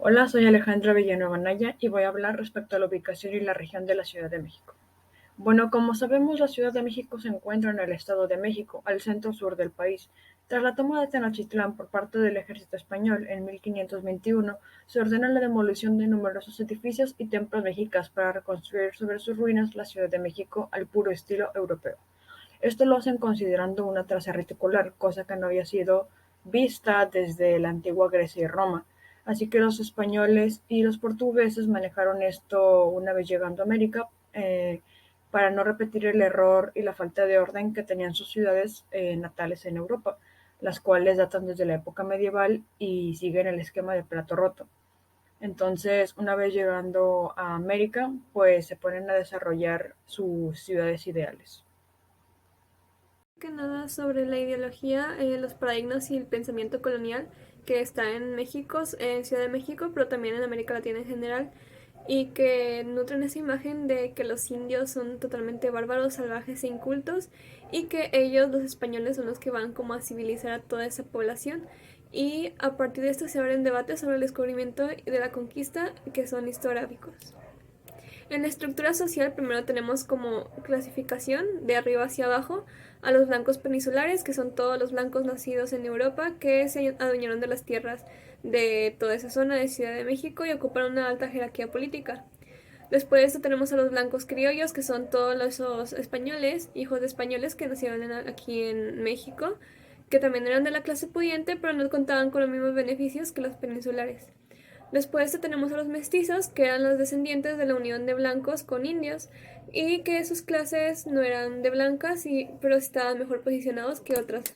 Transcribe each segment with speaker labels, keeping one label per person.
Speaker 1: Hola, soy Alejandra Villanueva Naya y voy a hablar respecto a la ubicación y la región de la Ciudad de México. Bueno, como sabemos, la Ciudad de México se encuentra en el Estado de México, al centro-sur del país. Tras la toma de Tenochtitlán por parte del ejército español en 1521, se ordena la demolición de numerosos edificios y templos mexicas para reconstruir sobre sus ruinas la Ciudad de México al puro estilo europeo. Esto lo hacen considerando una traza reticular, cosa que no había sido vista desde la antigua Grecia y Roma. Así que los españoles y los portugueses manejaron esto una vez llegando a América, para no repetir el error y la falta de orden que tenían sus ciudades natales en Europa, las cuales datan desde la época medieval y siguen el esquema de plato roto. Entonces, una vez llegando a América, pues se ponen a desarrollar sus ciudades ideales.
Speaker 2: Que nada sobre la ideología, los paradigmas y el pensamiento colonial que está en México, en Ciudad de México, pero también en América Latina en general, y que nutren esa imagen de que los indios son totalmente bárbaros, salvajes e incultos, y que ellos, los españoles, son los que van como a civilizar a toda esa población. Y a partir de esto se abren debates sobre el descubrimiento de la conquista, que son historiográficos. En la estructura social primero tenemos como clasificación de arriba hacia abajo a los blancos peninsulares, que son todos los blancos nacidos en Europa que se adueñaron de las tierras de toda esa zona de Ciudad de México y ocuparon una alta jerarquía política. Después de esto tenemos a los blancos criollos, que son todos esos españoles, hijos de españoles que nacieron aquí en México, que también eran de la clase pudiente, pero no contaban con los mismos beneficios que los peninsulares. Después tenemos a los mestizos, que eran los descendientes de la unión de blancos con indios, y que sus clases no eran de blancas, pero estaban mejor posicionados que otras.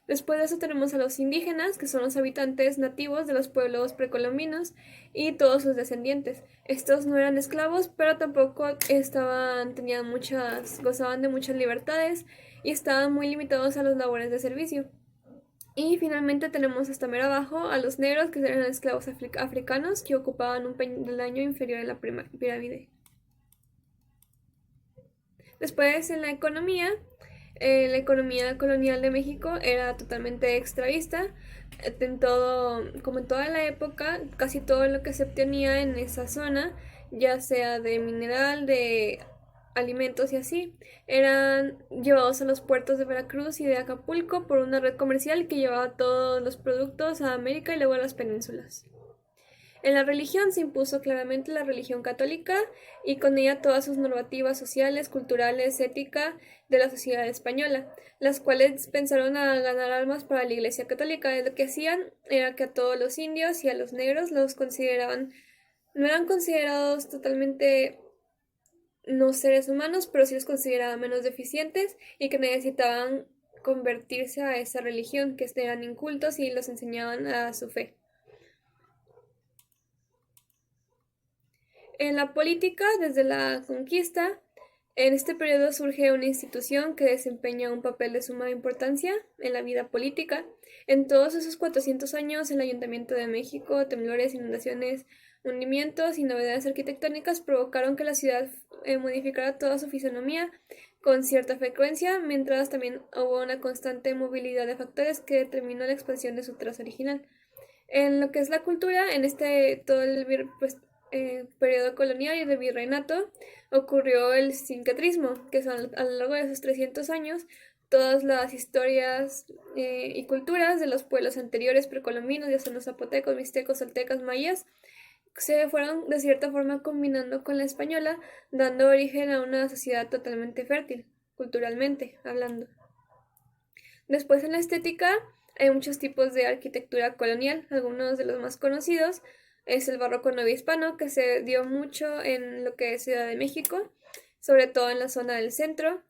Speaker 2: Después de eso tenemos a los indígenas, que son los habitantes nativos de los pueblos precolombinos y todos sus descendientes. Estos no eran esclavos, pero tampoco gozaban de muchas libertades y estaban muy limitados a las labores de servicio. Y finalmente tenemos hasta mero abajo a los negros, que eran esclavos africanos que ocupaban un peldaño inferior en la pirámide. Después, en la economía colonial de México era totalmente extravista. Como en toda la época, casi todo lo que se obtenía en esa zona, ya sea de mineral, de alimentos y así, eran llevados a los puertos de Veracruz y de Acapulco por una red comercial que llevaba todos los productos a América y luego a las penínsulas. En la religión se impuso claramente la religión católica y con ella todas sus normativas sociales, culturales, ética de la sociedad española, las cuales pensaron a ganar almas para la Iglesia Católica. Lo que hacían era que a todos los indios y a los negros los consideraban, no eran considerados totalmente no seres humanos, pero sí los consideraban menos deficientes y que necesitaban convertirse a esa religión, que eran incultos y los enseñaban a su fe. En la política, desde la conquista, en este periodo surge una institución que desempeña un papel de suma importancia en la vida política. En todos esos 400 años, el Ayuntamiento de México, temblores, inundaciones, hundimientos y novedades arquitectónicas provocaron que la ciudad modificara toda su fisonomía con cierta frecuencia, mientras también hubo una constante movilidad de factores que determinó la expansión de su trazo original. En lo que es la cultura, en todo el periodo colonial y de virreinato, ocurrió el sincretismo, que son a lo largo de esos 300 años todas las historias y culturas de los pueblos anteriores precolombinos, ya sean los zapotecos, mixtecos, aztecas, mayas, se fueron de cierta forma combinando con la española, dando origen a una sociedad totalmente fértil, culturalmente hablando. Después en la estética hay muchos tipos de arquitectura colonial. Algunos de los más conocidos es el barroco novohispano, que se dio mucho en lo que es Ciudad de México, sobre todo en la zona del centro.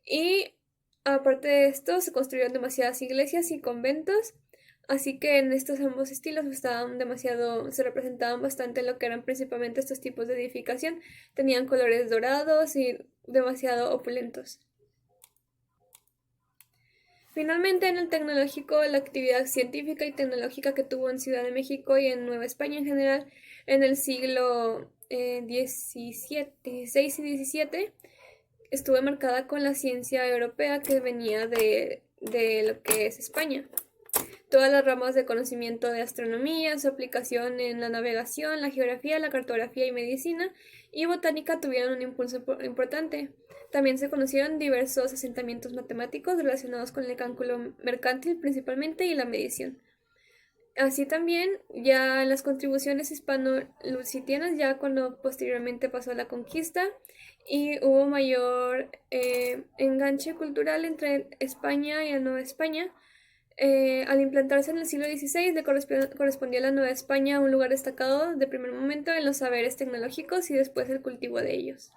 Speaker 2: Y aparte de esto, se construyeron demasiadas iglesias y conventos. Así que en estos ambos estilos se representaban bastante lo que eran principalmente estos tipos de edificación. Tenían colores dorados y demasiado opulentos. Finalmente, en el tecnológico, la actividad científica y tecnológica que tuvo en Ciudad de México y en Nueva España en general en el siglo XVI y XVII estuvo marcada con la ciencia europea que venía de lo que es España. Todas las ramas de conocimiento de astronomía, su aplicación en la navegación, la geografía, la cartografía y medicina, y botánica tuvieron un impulso importante. También se conocieron diversos asentamientos matemáticos relacionados con el cálculo mercantil principalmente y la medición. Así también, ya las contribuciones hispano-lusitanas, ya cuando posteriormente pasó la conquista y hubo mayor enganche cultural entre España y la Nueva España, al implantarse en el siglo XVI, le correspondía a la Nueva España un lugar destacado de primer momento en los saberes tecnológicos y después el cultivo de ellos.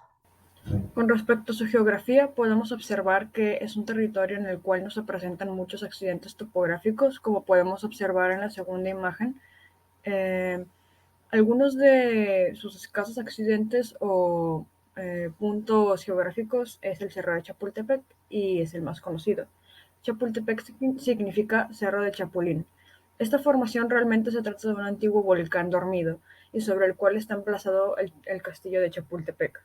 Speaker 1: Con respecto a su geografía, podemos observar que es un territorio en el cual no se presentan muchos accidentes topográficos, como podemos observar en la segunda imagen. Eh, Algunos de sus escasos accidentes o puntos geográficos es el Cerro de Chapultepec y es el más conocido. Chapultepec significa Cerro de Chapulín. Esta formación realmente se trata de un antiguo volcán dormido y sobre el cual está emplazado el castillo de Chapultepec.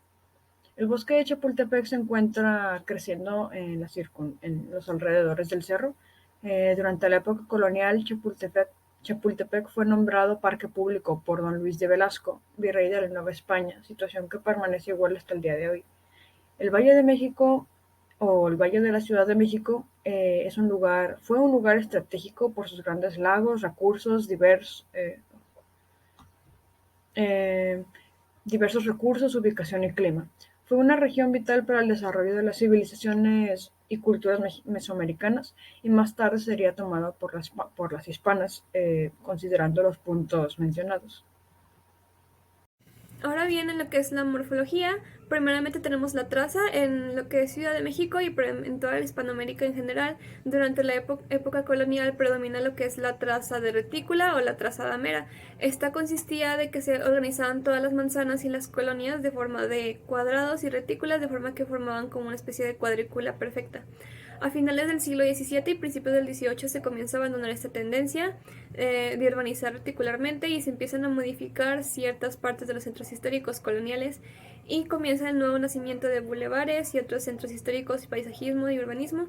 Speaker 1: El bosque de Chapultepec se encuentra creciendo en los alrededores del cerro. Durante la época colonial, Chapultepec fue nombrado parque público por don Luis de Velasco, virrey de la Nueva España, situación que permanece igual hasta el día de hoy. El Valle de México o el Valle de la Ciudad de México fue un lugar estratégico por sus grandes lagos, eh, diversos recursos, ubicación y clima. Fue una región vital para el desarrollo de las civilizaciones y culturas mesoamericanas y más tarde sería tomada por las hispanas, considerando los puntos mencionados.
Speaker 2: Ahora bien, en lo que es la morfología, primeramente tenemos la traza en lo que es Ciudad de México y en toda la Hispanoamérica en general. Durante la época colonial predomina lo que es la traza de retícula o la traza damera. Esta consistía de que se organizaban todas las manzanas y las colonias de forma de cuadrados y retículas, de forma que formaban como una especie de cuadrícula perfecta. A finales del siglo XVII y principios del XVIII se comienza a abandonar esta tendencia de urbanizar reticularmente y se empiezan a modificar ciertas partes de los centros históricos coloniales y comienza el nuevo nacimiento de bulevares y otros centros históricos, paisajismo y urbanismo,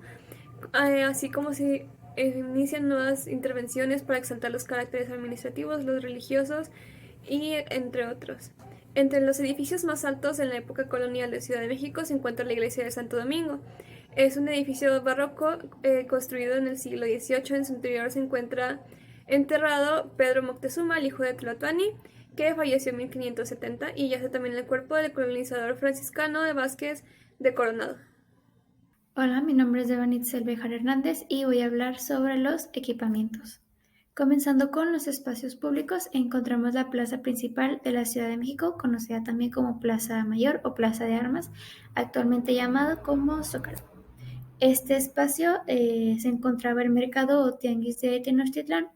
Speaker 2: así como se inician nuevas intervenciones para exaltar los caracteres administrativos, los religiosos y entre otros. Entre los edificios más altos en la época colonial de Ciudad de México se encuentra la iglesia de Santo Domingo. Es un edificio barroco construido en el siglo XVIII. En su interior se encuentra enterrado Pedro Moctezuma, el hijo de Tlatoani, que falleció en 1570, y yace también el cuerpo del colonizador franciscano de Vázquez de Coronado.
Speaker 3: Hola, mi nombre es Devanitzel Bejar Hernández y voy a hablar sobre los equipamientos. Comenzando con los espacios públicos, encontramos la plaza principal de la Ciudad de México, conocida también como Plaza Mayor o Plaza de Armas, actualmente llamado como Zócalo. Este espacio se encontraba el mercado o tianguis de Tenochtitlán,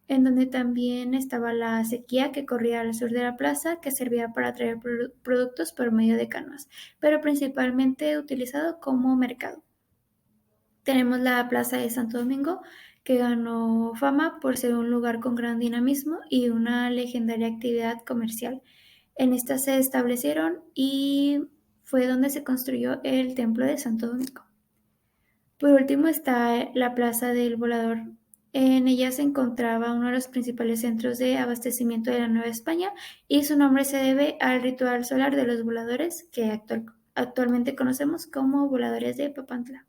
Speaker 3: en donde también estaba la acequia que corría al sur de la plaza, que servía para traer productos por medio de canoas, pero principalmente utilizado como mercado. Tenemos la Plaza de Santo Domingo, que ganó fama por ser un lugar con gran dinamismo y una legendaria actividad comercial. En esta se establecieron y fue donde se construyó el Templo de Santo Domingo. Por último está la Plaza del Volador. En ella se encontraba uno de los principales centros de abastecimiento de la Nueva España y su nombre se debe al ritual solar de los voladores que actualmente conocemos como voladores de Papantla.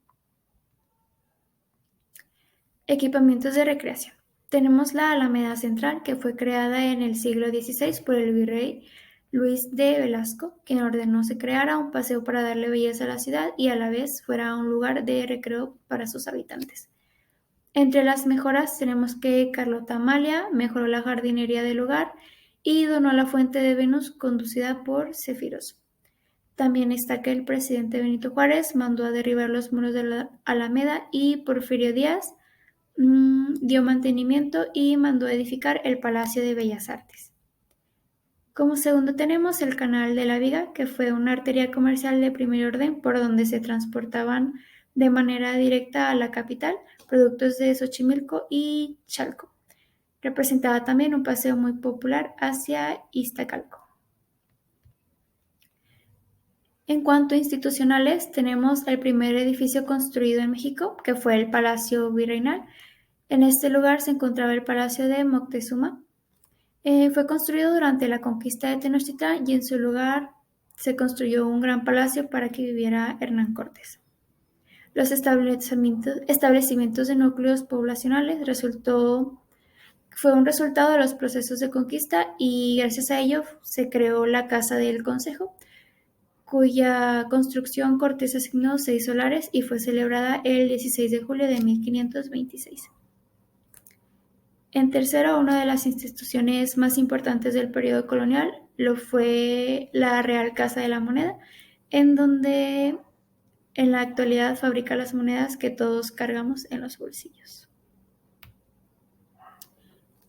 Speaker 3: Equipamientos de recreación. Tenemos la Alameda Central, que fue creada en el siglo XVI por el virrey Luis de Velasco, quien ordenó se creara un paseo para darle belleza a la ciudad y a la vez fuera un lugar de recreo para sus habitantes. Entre las mejoras tenemos que Carlota Amalia mejoró la jardinería del lugar y donó la fuente de Venus conducida por Céfiros. También está que el presidente Benito Juárez mandó a derribar los muros de la Alameda y Porfirio Díaz dio mantenimiento y mandó edificar el Palacio de Bellas Artes. Como segundo tenemos el Canal de la Viga, que fue una arteria comercial de primer orden por donde se transportaban de manera directa a la capital productos de Xochimilco y Chalco. Representaba también un paseo muy popular hacia Iztacalco. En cuanto a institucionales, tenemos el primer edificio construido en México, que fue el Palacio Virreinal. En este lugar se encontraba el Palacio de Moctezuma. Fue construido durante la conquista de Tenochtitlán y en su lugar se construyó un gran palacio para que viviera Hernán Cortés. Los establecimientos de núcleos poblacionales fue un resultado de los procesos de conquista y gracias a ello se creó la Casa del Consejo, cuya construcción Cortés asignó 6 solares y fue celebrada el 16 de julio de 1526. En tercero, una de las instituciones más importantes del periodo colonial lo fue la Real Casa de la Moneda, en donde en la actualidad fabrica las monedas que todos cargamos en los bolsillos.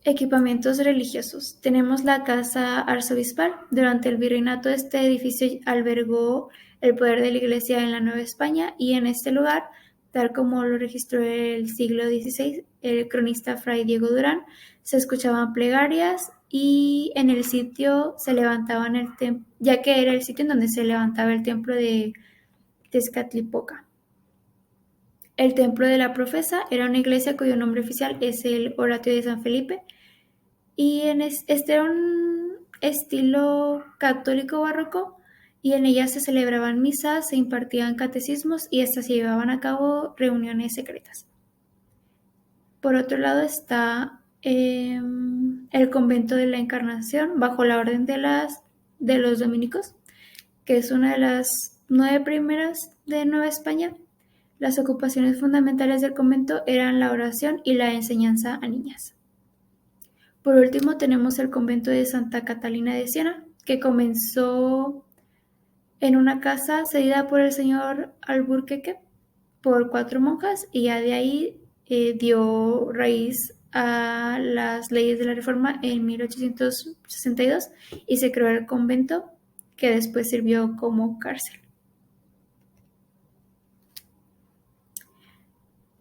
Speaker 3: Equipamientos religiosos. Tenemos la Casa Arzobispal. Durante el virreinato este edificio albergó el poder de la Iglesia en la Nueva España y en este lugar, tal como lo registró el siglo XVI el cronista Fray Diego Durán, se escuchaban plegarias y en el sitio se levantaban ya que era el sitio en donde se levantaba el templo de Tezcatlipoca. El Templo de la Profesa era una iglesia cuyo nombre oficial es el Oratorio de San Felipe y este era un estilo católico barroco y en ella se celebraban misas, se impartían catecismos y hasta se llevaban a cabo reuniones secretas. Por otro lado está el Convento de la Encarnación bajo la Orden de los Dominicos, que es una de las 9 primeras de Nueva España. Las ocupaciones fundamentales del convento eran la oración y la enseñanza a niñas. Por último tenemos el convento de Santa Catalina de Siena, que comenzó en una casa cedida por el señor Alburquerque por 4 monjas y ya de ahí dio raíz a las leyes de la Reforma en 1862 y se creó el convento que después sirvió como cárcel.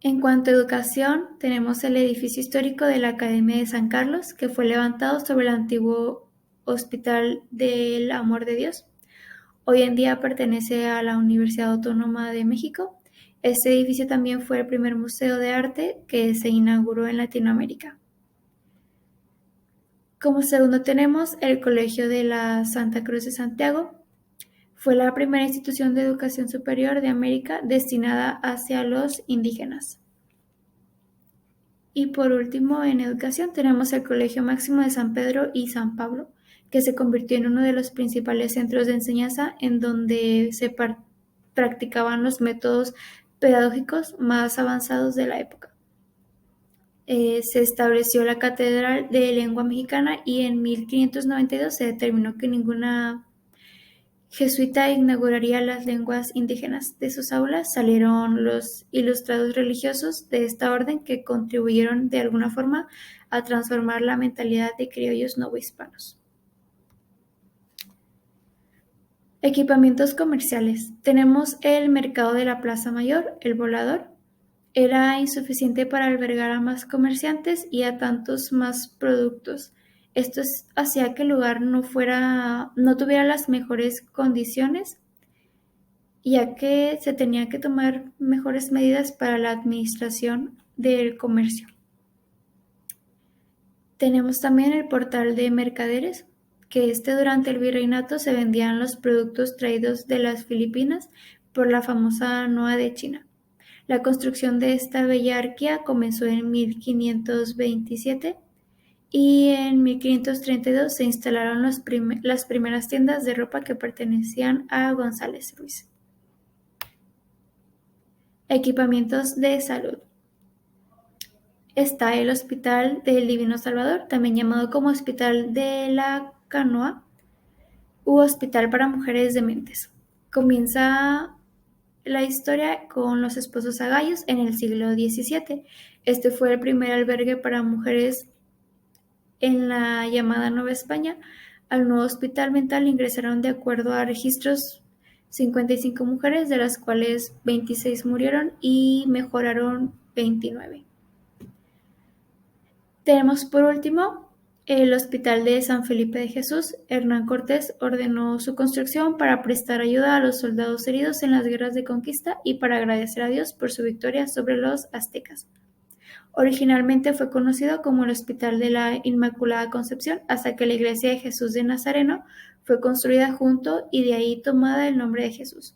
Speaker 3: En cuanto a educación, tenemos el edificio histórico de la Academia de San Carlos, que fue levantado sobre el antiguo Hospital del Amor de Dios. Hoy en día pertenece a la Universidad Autónoma de México. Este edificio también fue el primer museo de arte que se inauguró en Latinoamérica. Como segundo tenemos el Colegio de la Santa Cruz de Santiago. Fue la primera institución de educación superior de América destinada hacia los indígenas. Y por último, en educación tenemos el Colegio Máximo de San Pedro y San Pablo, que se convirtió en uno de los principales centros de enseñanza en donde se practicaban los métodos pedagógicos más avanzados de la época. Se estableció la Catedral de Lengua Mexicana y en 1592 se determinó que ninguna jesuita inauguraría las lenguas indígenas. De sus aulas salieron los ilustrados religiosos de esta orden que contribuyeron de alguna forma a transformar la mentalidad de criollos novohispanos. Equipamientos comerciales. Tenemos el mercado de la Plaza Mayor, el Volador. Era insuficiente para albergar a más comerciantes y a tantos más productos. Esto hacía que el lugar no tuviera las mejores condiciones, ya que se tenía que tomar mejores medidas para la administración del comercio. Tenemos también el portal de mercaderes, que durante el virreinato se vendían los productos traídos de las Filipinas por la famosa Noa de China. La construcción de esta bella arquía comenzó en 1527 y en 1532 se instalaron las primeras tiendas de ropa que pertenecían a González Ruiz. Equipamientos de salud. Está el Hospital del Divino Salvador, también llamado como Hospital de la Canoa u Hospital para Mujeres Dementes. Comienza la historia con los esposos Agallos en el siglo XVII. Este fue el primer albergue para mujeres en la llamada Nueva España. Al nuevo hospital mental ingresaron, de acuerdo a registros, 55 mujeres, de las cuales 26 murieron y mejoraron 29. Tenemos por último el Hospital de San Felipe de Jesús. Hernán Cortés ordenó su construcción para prestar ayuda a los soldados heridos en las guerras de conquista y para agradecer a Dios por su victoria sobre los aztecas. Originalmente fue conocido como el Hospital de la Inmaculada Concepción hasta que la Iglesia de Jesús de Nazareno fue construida junto y de ahí tomada el nombre de Jesús.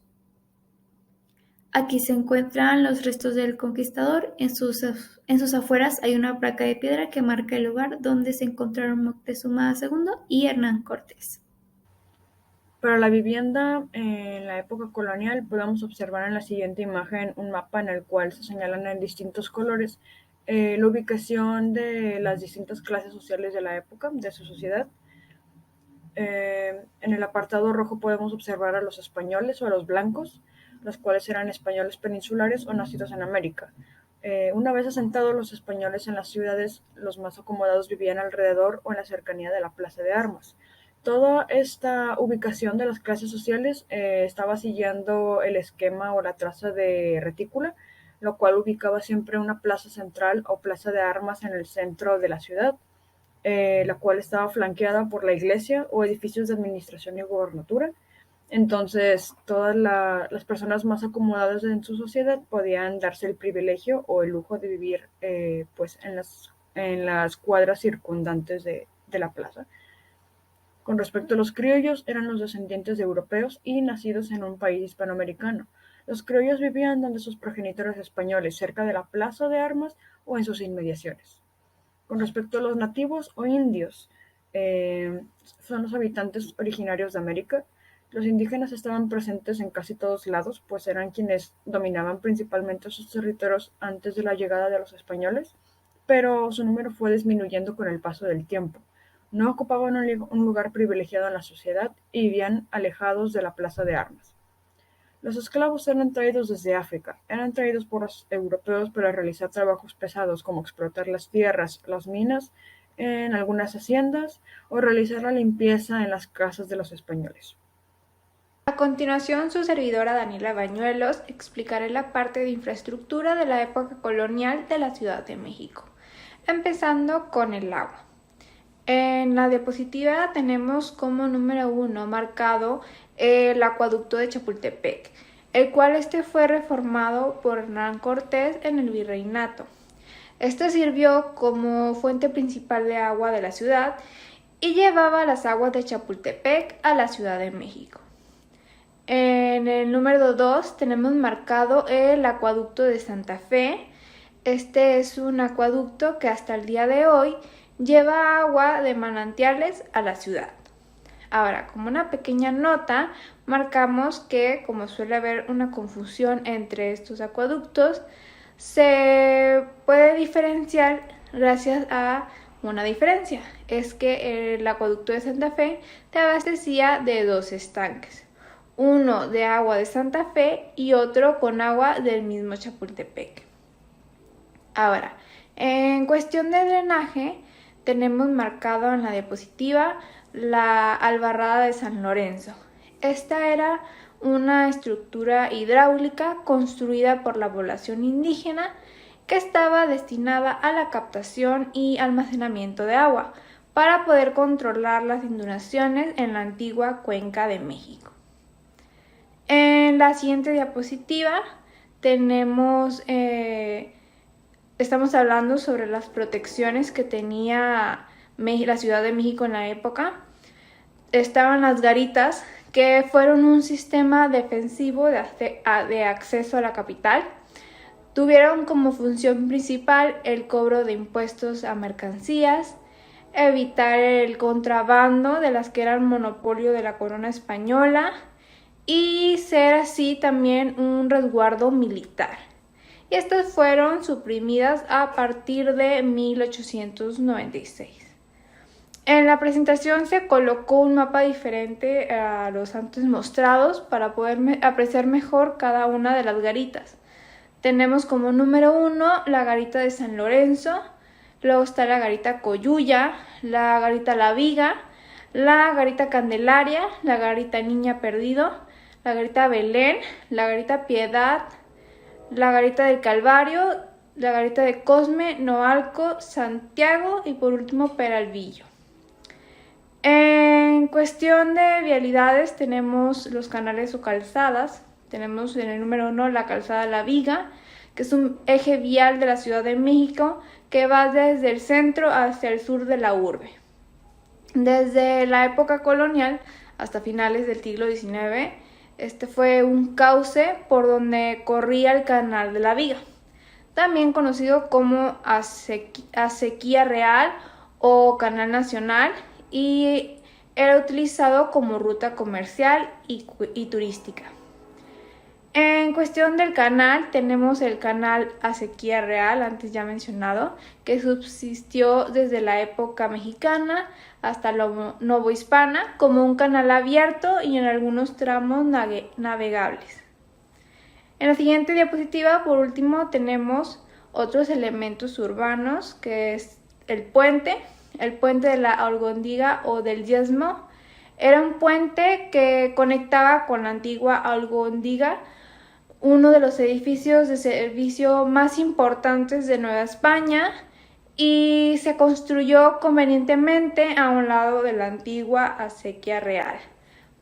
Speaker 3: Aquí se encuentran los restos del conquistador. En sus afueras hay una placa de piedra que marca el lugar donde se encontraron Moctezuma II y Hernán Cortés.
Speaker 1: Para la vivienda en la época colonial podemos observar en la siguiente imagen un mapa en el cual se señalan en distintos colores la ubicación de las distintas clases sociales de la época, de su sociedad. En el apartado rojo podemos observar a los españoles o a los blancos, los cuales eran españoles peninsulares o nacidos en América. Una vez asentados los españoles en las ciudades, los más acomodados vivían alrededor o en la cercanía de la plaza de armas. Toda esta ubicación de las clases sociales estaba siguiendo el esquema o la traza de retícula, lo cual ubicaba siempre una plaza central o plaza de armas en el centro de la ciudad, la cual estaba flanqueada por la iglesia o edificios de administración y gobernatura. Entonces, todas las personas más acomodadas en su sociedad podían darse el privilegio o el lujo de vivir pues en las cuadras circundantes de la plaza. Con respecto a los criollos, eran los descendientes de europeos y nacidos en un país hispanoamericano. Los criollos vivían donde sus progenitores españoles, cerca de la plaza de armas o en sus inmediaciones. Con respecto a los nativos o indios, son los habitantes originarios de América. Los indígenas estaban presentes en casi todos lados, pues eran quienes dominaban principalmente sus territorios antes de la llegada de los españoles, pero su número fue disminuyendo con el paso del tiempo. No ocupaban un lugar privilegiado en la sociedad y vivían alejados de la plaza de armas. Los esclavos eran traídos desde África, eran traídos por los europeos para realizar trabajos pesados como explotar las tierras, las minas en algunas haciendas o realizar la limpieza en las casas de los españoles.
Speaker 4: A continuación, su servidora Daniela Bañuelos explicará la parte de infraestructura de la época colonial de la Ciudad de México, empezando con el agua. En la diapositiva tenemos como número 1 marcado el acueducto de Chapultepec, el cual fue reformado por Hernán Cortés en el virreinato. Este sirvió como fuente principal de agua de la ciudad y llevaba las aguas de Chapultepec a la Ciudad de México. En el número 2 tenemos marcado el acueducto de Santa Fe. Este es un acueducto que hasta el día de hoy lleva agua de manantiales a la ciudad. Ahora, como una pequeña nota, marcamos que, como suele haber una confusión entre estos acueductos, se puede diferenciar gracias a una diferencia. Es que el acueducto de Santa Fe te abastecía de 2 estanques. Uno de agua de Santa Fe y otro con agua del mismo Chapultepec. Ahora, en cuestión de drenaje, tenemos marcado en la diapositiva la Albarrada de San Lorenzo. Esta era una estructura hidráulica construida por la población indígena que estaba destinada a la captación y almacenamiento de agua para poder controlar las inundaciones en la antigua Cuenca de México. En la siguiente diapositiva tenemos estamos hablando sobre las protecciones que tenía la Ciudad de México en la época. Estaban las garitas, que fueron un sistema defensivo de acceso a la capital. Tuvieron como función principal el cobro de impuestos a mercancías, evitar el contrabando de las que eran monopolio de la corona española y ser así también un resguardo militar. Y estas fueron suprimidas a partir de 1896. En la presentación se colocó un mapa diferente a los antes mostrados para poder apreciar mejor cada una de las garitas. Tenemos como número 1 la garita de San Lorenzo, luego está la garita Coyuya, la garita La Viga, la garita Candelaria, la garita Niña Perdido, la garita Belén, la garita Piedad, la garita del Calvario, la garita de Cosme, Noalco, Santiago y por último Peralvillo. En cuestión de vialidades tenemos los canales o calzadas. Tenemos en el número 1 la calzada La Viga, que es un eje vial de la Ciudad de México que va desde el centro hacia el sur de la urbe. Desde la época colonial hasta finales del siglo XIX, este fue un cauce por donde corría el Canal de la Viga, también conocido como Acequia Real o Canal Nacional, y era utilizado como ruta comercial y turística. En cuestión del canal, tenemos el canal Acequia Real, antes ya mencionado, que subsistió desde la época mexicana hasta la novohispana como un canal abierto y en algunos tramos navegables. En la siguiente diapositiva, por último, tenemos otros elementos urbanos, que es el puente de la Alhóndiga o del Yesmo. Era un puente que conectaba con la antigua Alhóndiga, uno de los edificios de servicio más importantes de Nueva España, y se construyó convenientemente a un lado de la antigua Acequia Real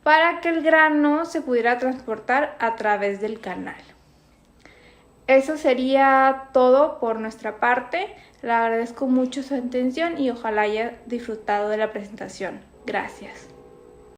Speaker 4: para que el grano se pudiera transportar a través del canal. Eso sería todo por nuestra parte. Le agradezco mucho su atención y ojalá haya disfrutado de la presentación. Gracias.